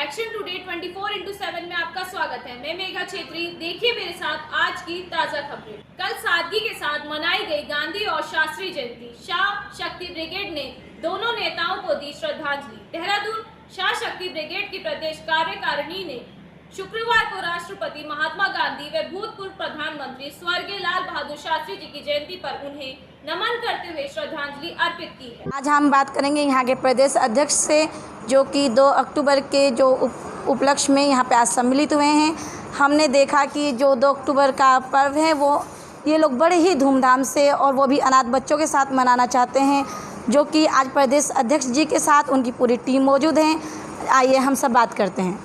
Action today 24/7 में आपका स्वागत है। मैं मेघा छेत्री। देखिए मेरे साथ आज की ताजा खबरें। कल सादगी के साथ मनाई गई गांधी और शास्त्री जयंती। शाह शक्ति ब्रिगेड ने दोनों नेताओं को दी श्रद्धांजलि। देहरादून शाह शक्ति ब्रिगेड की प्रदेश कार्यकारिणी ने शुक्रवार को राष्ट्रपति महात्मा गांधी व भूतपूर्व प्रधानमंत्री स्वर्गीय लाल बहादुर शास्त्री जी की जयंती पर उन्हें नमन करते हुए श्रद्धांजलि अर्पित की है। आज हम बात करेंगे यहाँ के प्रदेश अध्यक्ष से, जो कि 2 अक्टूबर के जो उपलक्ष्य में यहाँ पे आज सम्मिलित हुए हैं। हमने देखा कि जो 2 अक्टूबर का पर्व है वो ये लोग बड़े ही धूमधाम से और वो भी अनाथ बच्चों के साथ मनाना चाहते हैं, जो कि आज प्रदेश अध्यक्ष जी के साथ उनकी पूरी टीम मौजूद है। आइए हम सब बात करते हैं।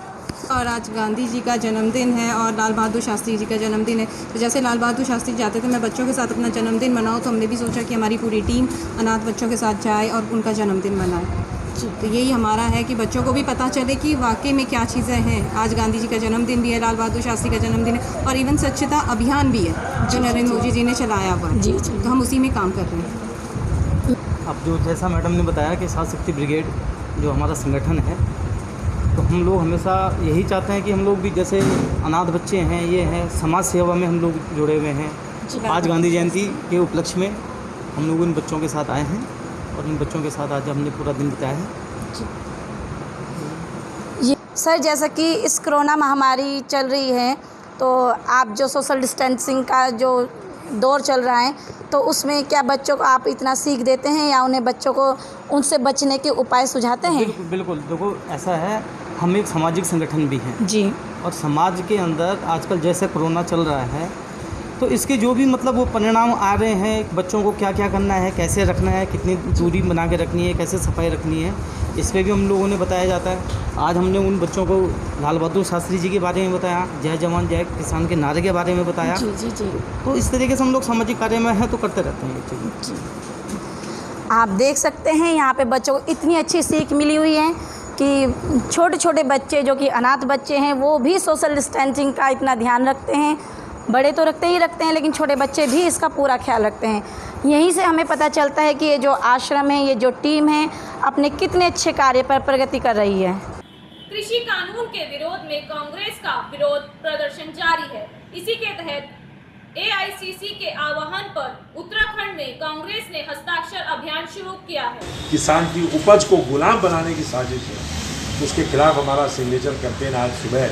और आज गांधी जी का जन्मदिन है और लाल बहादुर शास्त्री जी का जन्मदिन है। तो जैसे लाल बहादुर शास्त्री चाहते थे मैं बच्चों के साथ अपना जन्मदिन मनाऊं, तो हमने भी सोचा कि हमारी पूरी टीम अनाथ बच्चों के साथ जाए और उनका जन्मदिन मनाए। तो यही हमारा है कि बच्चों को भी पता चले कि वाकई में क्या चीज़ें हैं। आज गांधी जी का जन्मदिन भी है, लाल बहादुर शास्त्री का जन्मदिन है और इवन स्वच्छता अभियान भी है जो नरेंद्र मोदी जी ने चलाया हुआ है। तो हम उसी में काम कर रहे हैं। अब जो जैसा मैडम ने बताया कि शाह शक्ति ब्रिगेड जो हमारा संगठन है, तो हम लोग हमेशा यही चाहते हैं कि हम लोग भी जैसे अनाथ बच्चे हैं, ये हैं, समाज सेवा में हम लोग जुड़े हुए हैं। आज गांधी जयंती के उपलक्ष्य में हम लोग इन बच्चों के साथ आए हैं और इन बच्चों के साथ आज हमने पूरा दिन बिताया है। सर, जैसा कि इस कोरोना महामारी चल रही है, तो आप जो सोशल डिस्टेंसिंग का जो दौर चल रहा है, तो उसमें क्या बच्चों को आप इतना सीख देते हैं या उन्हें बच्चों को उनसे बचने के उपाय सुझाते हैं? बिल्कुल। देखो, ऐसा है, हम एक सामाजिक संगठन भी हैं जी। और समाज के अंदर आजकल जैसे कोरोना चल रहा है, तो इसके जो भी मतलब वो परिणाम आ रहे हैं, बच्चों को क्या क्या करना है, कैसे रखना है, कितनी दूरी बना के रखनी है, कैसे सफाई रखनी है, इस पर भी हम लोगों ने बताया जाता है। आज हमने उन बच्चों को लाल बहादुर शास्त्री जी के बारे में बताया, जय जवान जय किसान के नारे के बारे में बताया। जी। तो इस तरीके से हम लोग सामाजिक कार्य में हैं तो करते रहते हैं। जी। आप देख सकते हैं यहाँ पे बच्चों को इतनी अच्छी सीख मिली हुई है कि छोटे छोटे बच्चे जो कि अनाथ बच्चे हैं वो भी सोशल डिस्टेंसिंग का इतना ध्यान रखते हैं। बड़े तो रखते हैं, लेकिन छोटे बच्चे भी इसका पूरा ख्याल रखते हैं। यहीं से हमें पता चलता है कि ये जो आश्रम है, ये जो टीम है, अपने कितने अच्छे कार्य पर प्रगति कर रही है। कृषि कानून के विरोध में कांग्रेस का विरोध प्रदर्शन जारी है। इसी के तहत AICC के आह्वान पर उत्तराखंड में कांग्रेस ने हस्ताक्षर अभियान शुरू किया है। किसान की उपज को गुलाम बनाने की साजिश है, उसके खिलाफ हमारा सिग्नेचर कैंपेन आज सुबह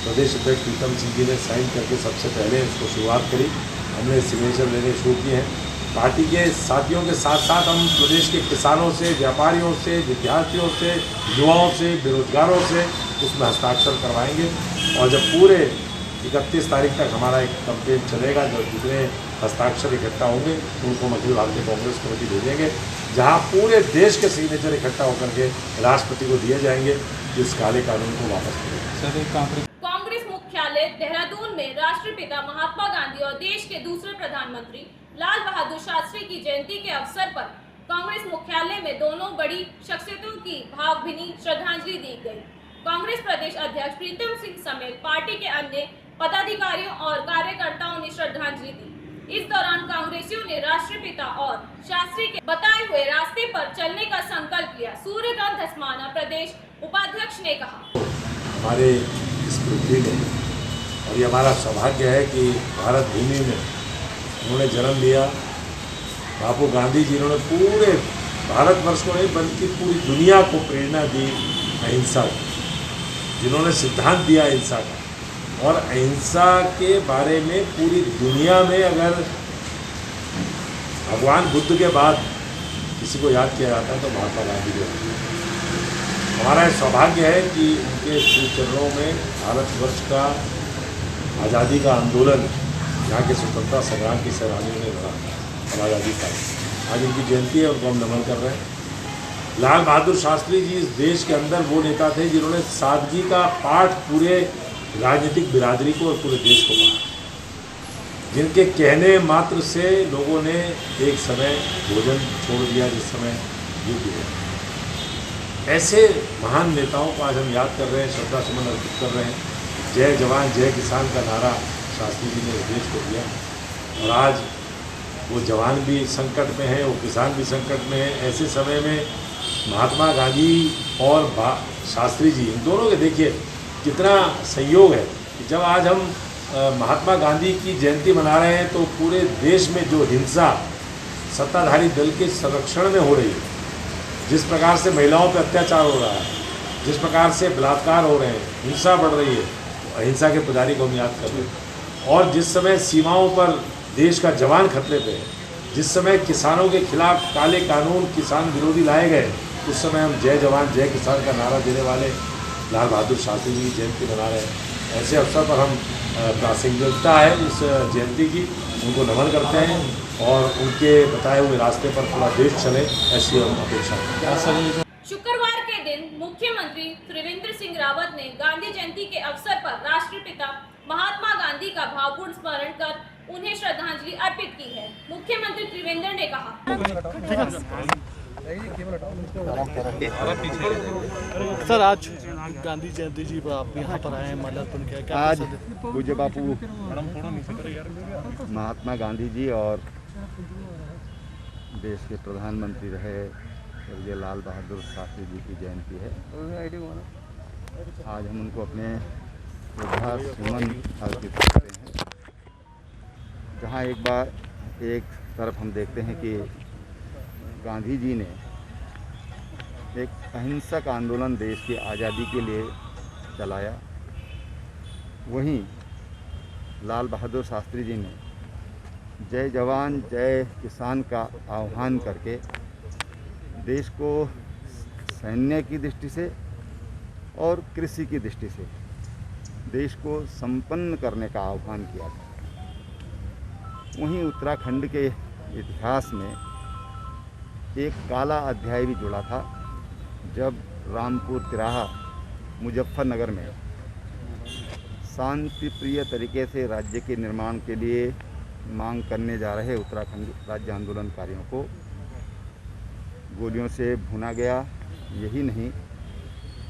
प्रदेश अध्यक्ष प्रीतम सिंह जी ने साइन करके सबसे पहले इसको शुरुआत करी। हमने सिग्नेचर लेने शुरू किए हैं। पार्टी के साथियों के साथ साथ हम प्रदेश के किसानों से, व्यापारियों से, विद्यार्थियों से, युवाओं से, बेरोजगारों से उसमें हस्ताक्षर करवाएंगे और जब पूरे 31 तारीख तक हमारा एक कैंपेन चलेगा, जो जितने हस्ताक्षर इकट्ठा होंगे उनको अखिल भारतीय कांग्रेस कमेटी भेजेंगे, जहां पूरे देश के सिग्नेचर इकट्ठा होकर के राष्ट्रपति को दिए जाएंगे, जिस काले कानून को वापस करेंगे। कांग्रेस मुख्यालय देहरादून में राष्ट्रपिता महात्मा गांधी और देश के दूसरे प्रधानमंत्री लाल बहादुर शास्त्री की जयंती के अवसर पर कांग्रेस मुख्यालय में दोनों बड़ी शख्सियतों की भावभीनी श्रद्धांजलि दी गई। कांग्रेस प्रदेश अध्यक्ष प्रीतम सिंह समेत पार्टी के अन्य पदाधिकारियों और कार्यकर्ताओं ने श्रद्धांजलि दी। इस दौरान कांग्रेसियों ने राष्ट्रपिता और शास्त्री के बताए हुए रास्ते पर चलने का संकल्प लिया। सूर्यकांत धस्माना प्रदेश उपाध्यक्ष ने कहा, हमारे इस पृथ्वी में और ये हमारा सौभाग्य है कि भारत भूमि में उन्होंने जन्म लिया। बापू गांधी जी ने पूरे भारतवर्ष को नहीं बल्कि पूरी दुनिया को प्रेरणा दी अहिंसा की, जिन्होंने सिद्धांत दिया अहिंसा का। और अहिंसा के बारे में पूरी दुनिया में अगर भगवान बुद्ध के बाद किसी को याद किया जाता है तो महात्मा गांधी जी। हमारा सौभाग्य है कि उनके श्री चरणों में भारतवर्ष का आज़ादी का आंदोलन, यहाँ के स्वतंत्रता संग्राम की सैलानियों ने लड़ा और आज़ादी पाई। आज उनकी जयंती है, उनको हम नमन कर रहे हैं। लाल बहादुर शास्त्री जी इस देश के अंदर वो नेता थे जिन्होंने सादगी का पाठ पूरे राजनीतिक बिरादरी को और पूरे देश को पढ़ा, जिनके कहने मात्र से लोगों ने एक समय भोजन छोड़ दिया जिस समय युद्ध हुआ। ऐसे महान नेताओं को आज हम याद कर रहे हैं, श्रद्धा सुमन अर्पित कर रहे हैं। जय जवान जय किसान का नारा शास्त्री जी ने इस देश को दिया और आज वो जवान भी संकट में है, वो किसान भी संकट में है। ऐसे समय में महात्मा गांधी और शास्त्री जी, इन दोनों के देखिए कितना संयोग है कि जब आज हम महात्मा गांधी की जयंती मना रहे हैं तो पूरे देश में जो हिंसा सत्ताधारी दल के संरक्षण में हो रही है, जिस प्रकार से महिलाओं पर अत्याचार हो रहा है, जिस प्रकार से बलात्कार हो रहे हैं, हिंसा बढ़ रही है, अहिंसा के पुजारी को हम याद कर रहे हैं। और जिस समय सीमाओं पर देश का जवान खतरे पे है, जिस समय किसानों के खिलाफ काले कानून किसान विरोधी लाए गए, उस समय हम जय जवान जय किसान का नारा देने वाले लाल बहादुर शास्त्री जी की जयंती मना रहे हैं। ऐसे अवसर पर हम प्रासंगिकता है इस जयंती की, उनको नमन करते हैं और उनके बताए हुए रास्ते पर पूरा देश चले, ऐसी हम अपेक्षा करते हैं। शुक्रवार के दिन मुख्यमंत्री त्रिवेंद्र सिंह रावत ने गांधी जयंती के अवसर पर राष्ट्रपिता महात्मा गांधी का भावपूर्ण स्मरण कर उन्हें श्रद्धांजलि अर्पित की है। मुख्यमंत्री त्रिवेंद्र ने कहा, सर आज गांधी जयंती जी पर आप यहाँ पर आए हैं, माल्यार्पण किया, क्या आज पूज्य बापू महात्मा गांधी जी और देश के प्रधानमंत्री रहे स्वर्गीय लाल बहादुर शास्त्री जी की जयंती है। आज हम उनको अपने श्रद्धा सुमन अर्पित करते हैं। जहाँ एक तरफ हम देखते हैं कि गांधी जी ने एक अहिंसक आंदोलन देश की आज़ादी के लिए चलाया, वहीं लाल बहादुर शास्त्री जी ने जय जवान जय किसान का आह्वान करके देश को सैन्य की दृष्टि से और कृषि की दृष्टि से देश को संपन्न करने का आह्वान किया था। वहीं उत्तराखंड के इतिहास में एक काला अध्याय भी जुड़ा था, जब रामपुर तिराहा मुजफ्फरनगर में शांति प्रिय तरीके से राज्य के निर्माण के लिए मांग करने जा रहे उत्तराखंड राज्य आंदोलनकारियों को गोलियों से भुना गया। यही नहीं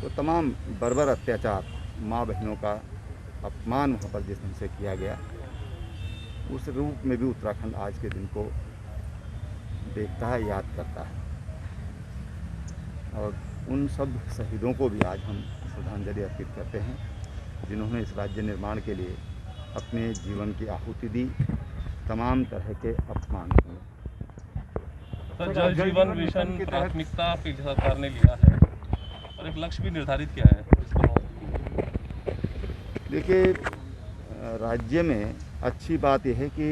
तो तमाम बर्बर अत्याचार, माँ बहनों का अपमान वहाँ पर जिस ढंग से किया गया, उस रूप में भी उत्तराखंड आज के दिन को देखता है, याद करता है। और उन सब शहीदों को भी आज हम श्रद्धांजलि अर्पित करते हैं, जिन्होंने इस राज्य निर्माण के लिए अपने जीवन की आहुति दी, तमाम तरह के अपमान हुए। तो जल जीवन मिशन की प्राथमिकता पीछे सरकार ने लिया है और एक लक्ष्य भी निर्धारित किया है इस पर। देखिए, राज्य में अच्छी बात यह है कि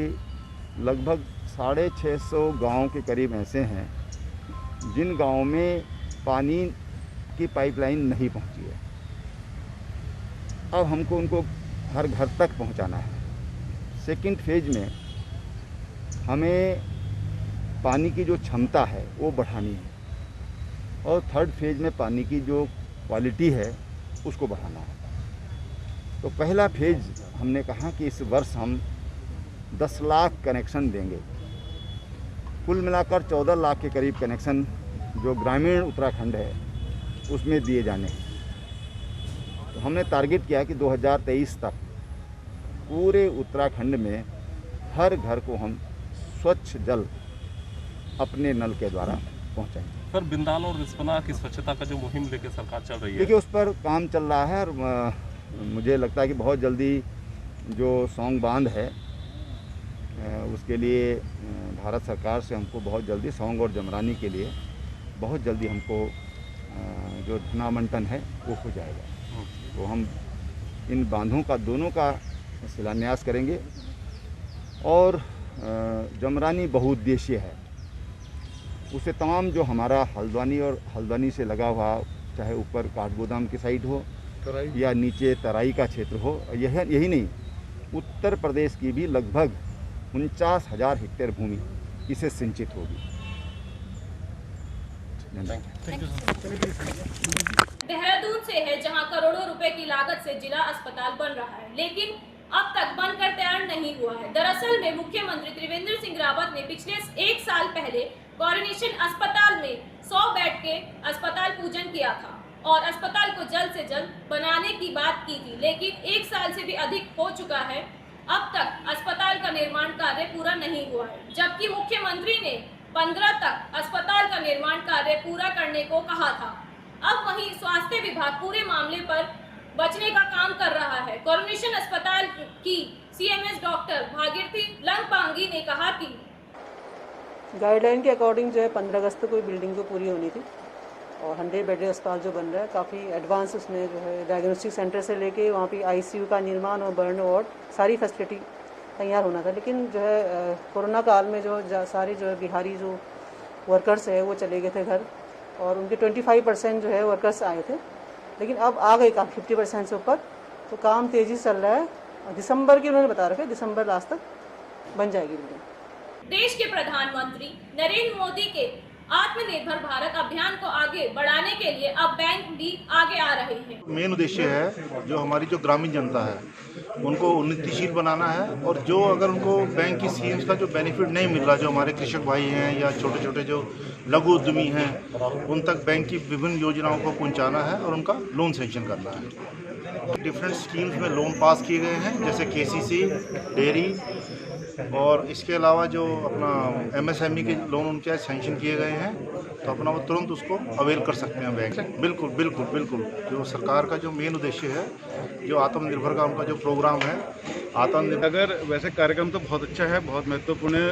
लगभग 650 गांव के करीब ऐसे हैं जिन गांवों में पानी की पाइपलाइन नहीं पहुंची है। अब हमको उनको हर घर तक पहुंचाना है। सेकंड फेज में हमें पानी की जो क्षमता है वो बढ़ानी है और थर्ड फेज में पानी की जो क्वालिटी है उसको बढ़ाना है। तो पहला फेज हमने कहा कि इस वर्ष हम 10 लाख कनेक्शन देंगे। कुल मिलाकर 14 लाख के करीब कनेक्शन जो ग्रामीण उत्तराखंड है उसमें दिए जाने हैं। तो हमने टारगेट किया कि 2023 तक पूरे उत्तराखंड में हर घर को हम स्वच्छ जल अपने नल के द्वारा पहुंचाएंगे। सर, बिंदाल और रिस्पना की स्वच्छता का जो मुहिम लेके सरकार चल रही है, देखिए उस पर काम चल रहा है और मुझे लगता है कि बहुत जल्दी जो सौंग बांध है उसके लिए भारत सरकार से हमको बहुत जल्दी सौंग और जमरानी के लिए बहुत जल्दी हमको जो धनावंटन है वो हो जाएगा। तो हम इन बांधों का दोनों का शिलान्यास करेंगे और जमरानी बहुउद्देशीय है। उसे तमाम जो हमारा हल्द्वानी और हल्द्वानी से लगा हुआ, चाहे ऊपर काठगोदाम की साइड हो या नीचे तराई का क्षेत्र हो, यही नहीं, उत्तर प्रदेश की भी लगभग 49,000 हेक्टेयर भूमि इसे सिंचित होगी। देहरादून से है, जहां करोड़ों रुपए की लागत से जिला अस्पताल बन रहा है, लेकिन अब तक बनकर तैयार नहीं हुआ है। दरअसल में मुख्यमंत्री त्रिवेंद्र सिंह रावत ने पिछले 1 साल पहले कोरोनेशन अस्पताल में 100 बेड के अस्पताल पूजन किया था और अस्पताल को जल्द से जल्द बनाने की बात की थी, लेकिन 1 साल से भी अधिक हो चुका है। अब तक अस्पताल का निर्माण कार्य पूरा नहीं हुआ है, जबकि मुख्यमंत्री ने 15 तक अस्पताल का निर्माण कार्य पूरा करने को कहा था। अब वहीं स्वास्थ्य विभाग पूरे मामले पर बचने का काम कर रहा है। कोरोनेशन अस्पताल की सीएमएस डॉक्टर भागीरथी लंगपांगी ने कहा कि गाइडलाइन के अकॉर्डिंग जो है 15 अगस्त को बिल्डिंग तो पूरी होनी थी और 100 बेड अस्पताल जो बन रहा है काफ़ी एडवांस, उसमें जो है डायग्नोस्टिक सेंटर से लेके वहाँ पे आईसीयू का निर्माण और बर्न वार्ड सारी फैसिलिटी तैयार होना था। लेकिन जो है कोरोना काल में जो सारे जो है बिहारी जो वर्कर्स है वो चले गए थे घर और उनके 25% जो है वर्कर्स आए थे, लेकिन अब आ गए काफ़ी 50% से ऊपर, तो काम तेज़ी से चल रहा है और दिसंबर की उन्होंने बता रखा है, दिसंबर लास्ट तक बन जाएगी बिल्डिंग। देश के प्रधानमंत्री नरेंद्र मोदी के आत्मनिर्भर भारत अभियान को आगे बढ़ाने के लिए अब बैंक भी आगे आ रहे हैं। मेन उद्देश्य है जो हमारी जो ग्रामीण जनता है उनको उन्नतिशील बनाना है और जो अगर उनको बैंक की स्कीम्स का जो बेनिफिट नहीं मिल रहा, जो हमारे कृषक भाई हैं या छोटे छोटे जो लघु उद्यमी हैं, उन तक बैंक की विभिन्न योजनाओं को पहुंचाना है और उनका लोन सेंक्शन करना है। डिफरेंट स्कीम्स में लोन पास किए गए हैं, जैसे केसीसी, डेयरी और इसके अलावा जो अपना एमएसएमई के लोन उनके सैंक्शन किए गए हैं, तो अपना वो तुरंत उसको अवेल कर सकते हैं बैंक। बिल्कुल बिल्कुल बिल्कुल जो सरकार का जो मेन उद्देश्य है, जो आत्मनिर्भर का उनका जो प्रोग्राम है आत्मनिर्भर। अगर वैसे कार्यक्रम तो बहुत अच्छा है, बहुत महत्वपूर्ण है।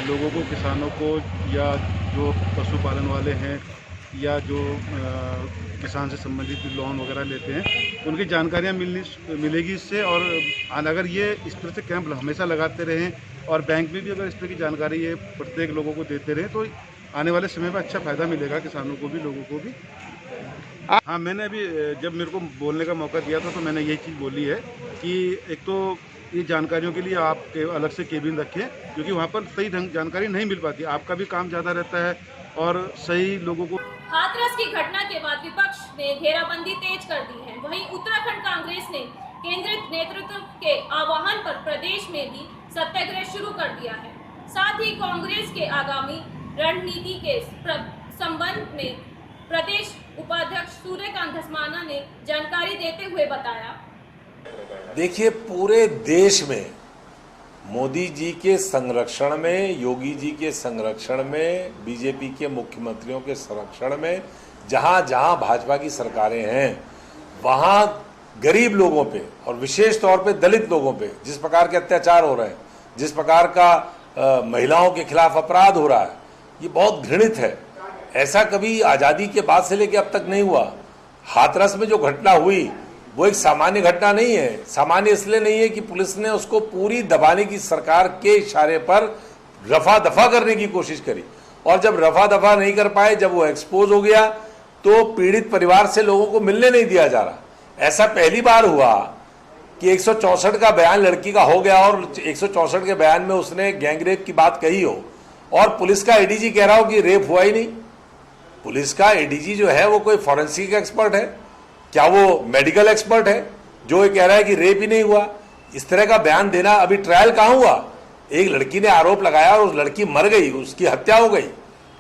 लोगों को, किसानों को या जो पशुपालन वाले हैं या जो किसान से संबंधित लोन वगैरह लेते हैं, उनकी जानकारियाँ मिलेगी इससे। और अगर ये इस तरह से कैंप हमेशा लगाते रहें और बैंक में भी अगर इस तरह की जानकारी ये प्रत्येक लोगों को देते रहें, तो आने वाले समय में अच्छा फ़ायदा मिलेगा किसानों को भी, लोगों को भी। हाँ, मैंने अभी जब मेरे को बोलने का मौका दिया था तो मैंने यही चीज़ बोली है कि एक तो ये जानकारियों के लिए आप अलग से केबिन रखें, क्योंकि वहाँ पर सही ढंग जानकारी नहीं मिल पाती, आपका भी काम ज़्यादा रहता है और सही लोगों को। हाथरस की घटना के बाद विपक्ष ने घेराबंदी तेज कर दी है। वहीं उत्तराखंड कांग्रेस ने केंद्रित नेतृत्व के आह्वान पर प्रदेश में भी सत्याग्रह शुरू कर दिया है। साथ ही कांग्रेस के आगामी रणनीति के संबंध में प्रदेश उपाध्यक्ष सूर्यकांत धस्माना ने जानकारी देते हुए बताया। देखिए, पूरे देश में मोदी जी के संरक्षण में, योगी जी के संरक्षण में, बीजेपी के मुख्यमंत्रियों के संरक्षण में, जहां जहां भाजपा की सरकारें हैं, वहां गरीब लोगों पे और विशेष तौर पे दलित लोगों पे जिस प्रकार के अत्याचार हो रहे हैं, जिस प्रकार का महिलाओं के खिलाफ अपराध हो रहा है, ये बहुत घृणित है। ऐसा कभी आज़ादी के बाद से लेकर अब तक नहीं हुआ। हाथरस में जो घटना हुई वो एक सामान्य घटना नहीं है। सामान्य इसलिए नहीं है कि पुलिस ने उसको पूरी दबाने की, सरकार के इशारे पर रफा दफा करने की कोशिश करी, और जब रफा दफा नहीं कर पाए, जब वो एक्सपोज हो गया, तो पीड़ित परिवार से लोगों को मिलने नहीं दिया जा रहा। ऐसा पहली बार हुआ कि 164 का बयान लड़की का हो गया और 164 के बयान में उसने गैंगरेप की बात कही हो और पुलिस का एडीजी कह रहा हो कि रेप हुआ ही नहीं। पुलिस का एडीजी जो है वो कोई फॉरेंसिक एक्सपर्ट है क्या? वो मेडिकल एक्सपर्ट है जो ये कह रहा है कि रेप ही नहीं हुआ? इस तरह का बयान देना, अभी ट्रायल कहाँ हुआ? एक लड़की ने आरोप लगाया और उस लड़की मर गई, उसकी हत्या हो गई,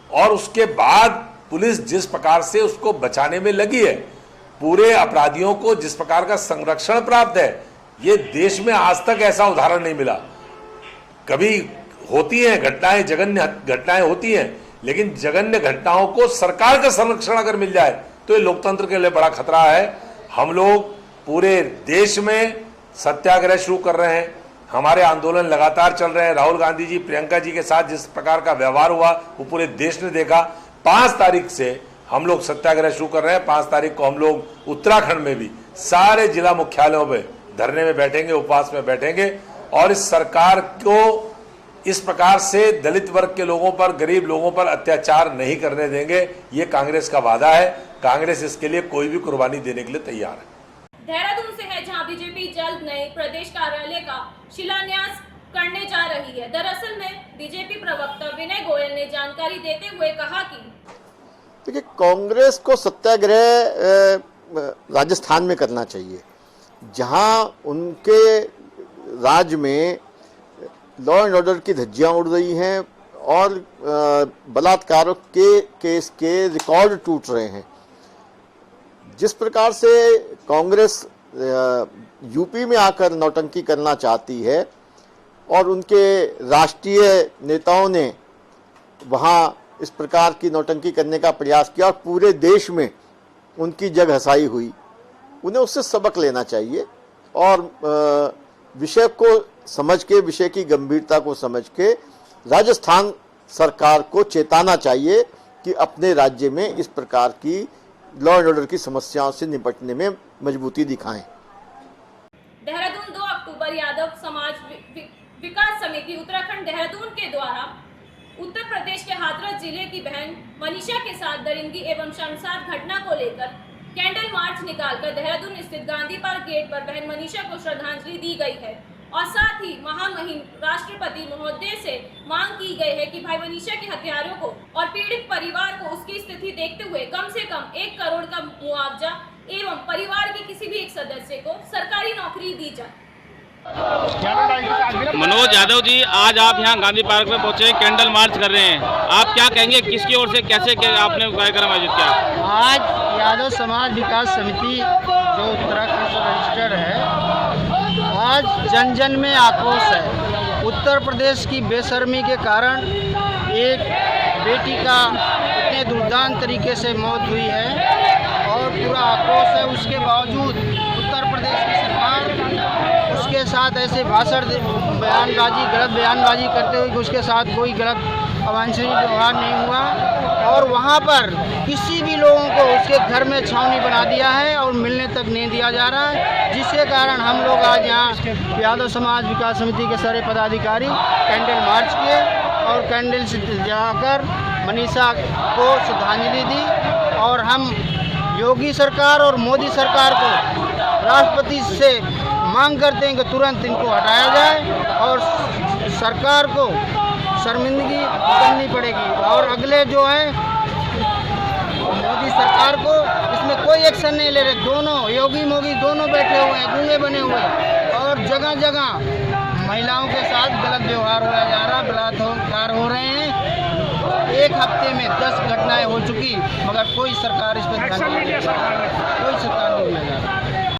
और उसके बाद पुलिस जिस प्रकार से उसको बचाने में लगी है, पूरे अपराधियों को जिस प्रकार का संरक्षण प्राप्त है, ये देश में आज तक ऐसा उदाहरण नहीं मिला। कभी होती हैं घटनाएं, जघन्य घटनाएं होती हैं, लेकिन जघन्य घटनाओं को सरकार का संरक्षण अगर मिल जाए तो ये लोकतंत्र के लिए बड़ा खतरा है। हम लोग पूरे देश में सत्याग्रह शुरू कर रहे हैं, हमारे आंदोलन लगातार चल रहे हैं। राहुल गांधी जी, प्रियंका जी के साथ जिस प्रकार का व्यवहार हुआ वो पूरे देश ने देखा। 5 तारीख से हम लोग सत्याग्रह शुरू कर रहे हैं। 5 तारीख को हम लोग उत्तराखंड में भी सारे जिला मुख्यालयों में धरने में बैठेंगे, उपवास में बैठेंगे, और इस सरकार को इस प्रकार से दलित वर्ग के लोगों पर, गरीब लोगों पर अत्याचार नहीं करने देंगे। ये कांग्रेस का वादा है। कांग्रेस इसके लिए कोई भी कुर्बानी देने के लिए तैयार है। देहरादून से है जहां बीजेपी जल्द नए प्रदेश कार्यालय का शिलान्यास करने जा रही है। दरअसल में बीजेपी प्रवक्ता विनय गोयल ने जानकारी देते हुए कहा कि देखिए, कांग्रेस को सत्याग्रह राजस्थान में करना चाहिए, जहां उनके राज्य में लॉ एंड ऑर्डर की धज्जियां उड़ रही हैं और बलात्कारों के केस के रिकॉर्ड टूट रहे हैं। जिस प्रकार से कांग्रेस यूपी में आकर नौटंकी करना चाहती है और उनके राष्ट्रीय नेताओं ने वहाँ इस प्रकार की नौटंकी करने का प्रयास किया और पूरे देश में उनकी जग हसाई हुई। उन्हें उससे सबक लेना चाहिए और विषय को समझ के, विषय की गंभीरता को समझ के राजस्थान सरकार को चेताना चाहिए कि अपने राज्य में इस प्रकार की लॉ एंड ऑर्डर की समस्याओं से निपटने में मजबूती दिखाएं। देहरादून 2 अक्टूबर यादव समाज विकास समिति उत्तराखंड देहरादून के द्वारा उत्तर प्रदेश के हाथरस जिले की बहन मनीषा के साथ दरिंदगी एवं शर्मसार घटना को लेकर कैंडल मार्च निकालकर देहरादून स्थित गांधी पार्क गेट पर बहन मनीषा को श्रद्धांजलि दी गई है और साथ ही महामहिम राष्ट्रपति महोदय से मांग की गई है कि भाई मनीषा के हत्यारों को और पीड़ित परिवार को उसकी स्थिति देखते हुए कम से कम 1 करोड़ का मुआवजा एवं परिवार के किसी भी एक सदस्य को सरकारी नौकरी दी जाए। मनोज यादव जी, आज आप यहाँ गांधी पार्क में पहुँचे, कैंडल मार्च कर रहे हैं, आप क्या कहेंगे, किसकी ओर से कैसे आपने कार्यक्रम आयोजित किया? आज यादव समाज विकास समिति जो उत्तराखंड से रजिस्टर्ड है, आज जन जन में आक्रोश है। उत्तर प्रदेश की बेशर्मी के कारण एक बेटी का इतने दुर्दांत तरीके से मौत हुई है और पूरा आक्रोश है। उसके बावजूद उत्तर प्रदेश की सरकार उसके साथ ऐसे भाषण, बयानबाजी, गलत बयानबाजी करते हुए उसके साथ कोई गलत अवांछनीय व्यवहार नहीं हुआ और वहाँ पर किसी भी लोगों को उसके घर में छावनी बना दिया है और मिलने तक नहीं दिया जा रहा है, जिसके कारण हम लोग आज यहाँ यादव समाज विकास समिति के सारे पदाधिकारी कैंडल मार्च किए और कैंडल से जलाकर मनीषा को श्रद्धांजलि दी और हम योगी सरकार और मोदी सरकार को राष्ट्रपति से मांग करते हैं कि तुरंत इनको हटाया जाए और सरकार को शर्मिंदगी करनी पड़ेगी और अगले जो है मोदी सरकार को इसमें कोई एक्शन नहीं ले रहे। दोनों योगी मोगी दोनों बैठे हुए हैं, गूंगे बने हुए हैं और जगह जगह महिलाओं के साथ गलत व्यवहार हुआ जा रहा, बलात्कार हो रहे हैं। एक हफ्ते में 10 घटनाएं हो चुकी मगर कोई सरकार इस पर ध्यान नहीं दे रही, कोई सरकार नहीं ले जा रही।